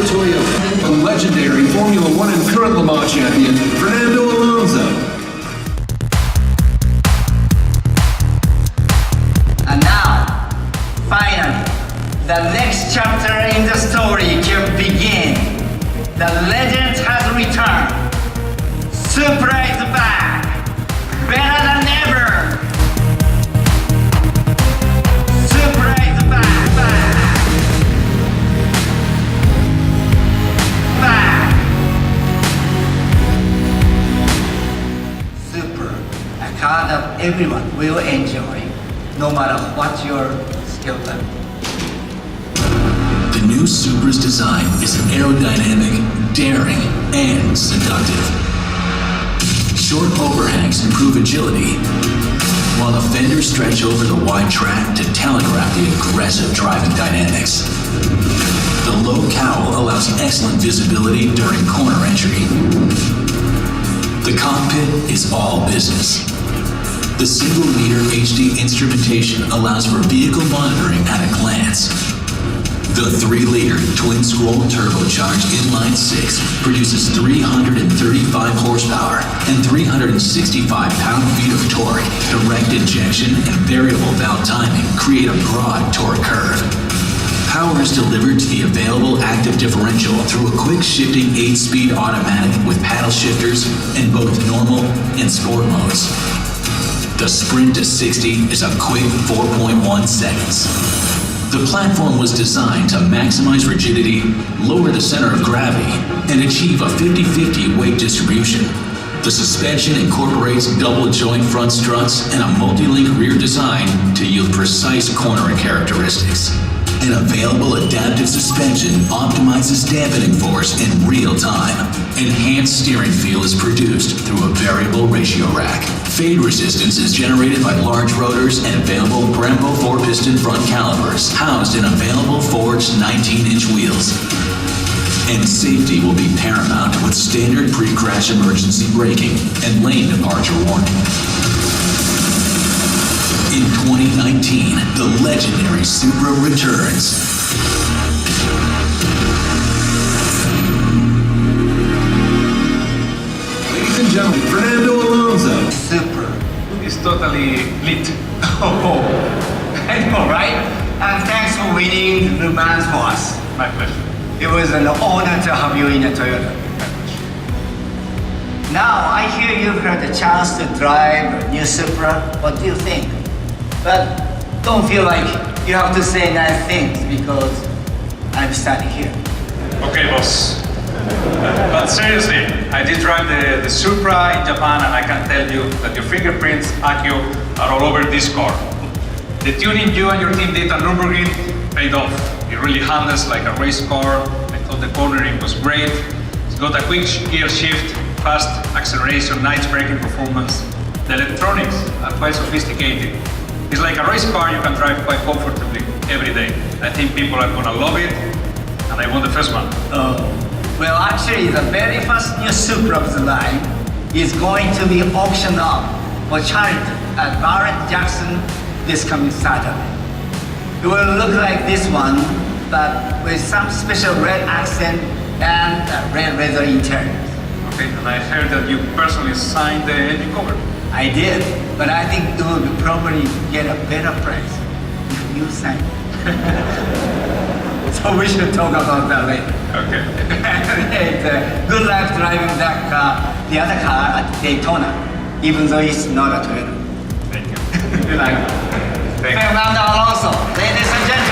Toyota, the legendary Formula One and current Le Mans champion, Fernando Alonso. And now, finally, the next chapter in the story can begin. The legend has returned. Supra is back, better than ever. Supra is back. Supra, a car that everyone will enjoy, no matter what your skill level. The new Supra's design is aerodynamic, daring, and seductive. Short overhangs improve agility, while the fenders stretch over the wide track to telegraph the aggressive driving dynamics. The low cowl allows excellent visibility during corner entry. The cockpit is all business. The single-meter HD instrumentation allows for vehicle monitoring at a glance. The 3-liter twin-scroll turbocharged inline-six produces 335 horsepower and 365 pound-feet of torque. Direct injection and variable valve timing create a broad torque curve. Power is delivered to the available active differential through a quick-shifting 8-speed automatic with paddle shifters in both normal and sport modes. The sprint to 60 is a quick 4.1 seconds. The platform was designed to maximize rigidity, lower the center of gravity, and achieve a 50-50 weight distribution. The suspension incorporates double-joint front struts and a multi-link rear design to yield precise cornering characteristics. An available adaptive suspension optimizes dampening force in real time. Enhanced steering feel is produced through a variable ratio rack. Fade resistance is generated by large rotors and available Brembo 4-piston front calipers, housed in available forged 19-inch wheels. And safety will be paramount with standard pre-crash emergency braking and lane departure warning. In 2019, the legendary Supra returns. Ladies and gentlemen, Fernando Alonso. Supra. It's totally lit. Oh, I know, right? And thanks for winning the Le Mans for us. My pleasure. It was an honor to have you in a Toyota. Now, I hear you've had the chance to drive a new Supra. What do you think? But don't feel like you have to say nice things because I'm standing here. Okay, boss. But seriously, I did drive the Supra in Japan, and I can tell you that your fingerprints, Akio, are all over this car. The tuning you and your team did at Nürburgring paid off. It really handles like a race car. I thought the cornering was great. It's got a quick gear shift, fast acceleration, nice braking performance. The electronics are quite sophisticated. It's like a race car you can drive quite comfortably every day. I think people are gonna love it, and I want the first one. Well, actually, the very first new Supra of the line is going to be auctioned off for charity at Barrett Jackson this coming Saturday. It will look like this one, but with some special red accent and red leather interior. Okay, and I heard that you personally signed the engine cover. I did, but I think it will probably get a better price if you sign it. So we should talk about that later. Okay. And, good luck driving that car, the other car at Daytona, even though it's not a Toyota. Thank you. Good luck. Thank you. Fernando Alonso, ladies and gentlemen.